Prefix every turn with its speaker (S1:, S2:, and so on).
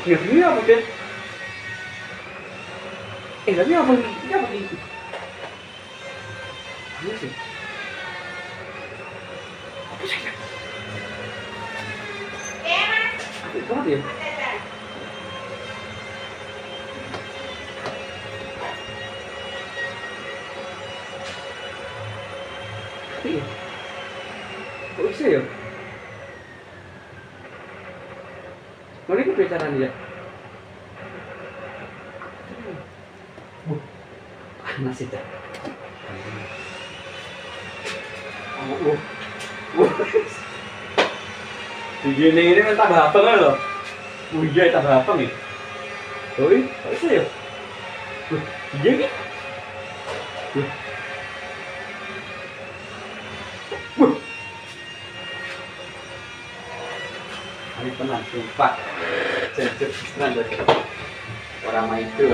S1: Ini apa deh? Tapi apa ini? Ini apa ini? Apa sih? Apa sih? Apa banget ya? Iya. Kok bisa ya? Mana itu bicaraan dia? Panas itu. Begini ini kan tambah abang kan loh. Iya tambah abang nih. Oh iya, kok bisa ya? Iya nih. Ini tenang, sumpah. Jujur, tenang. Orang main itu.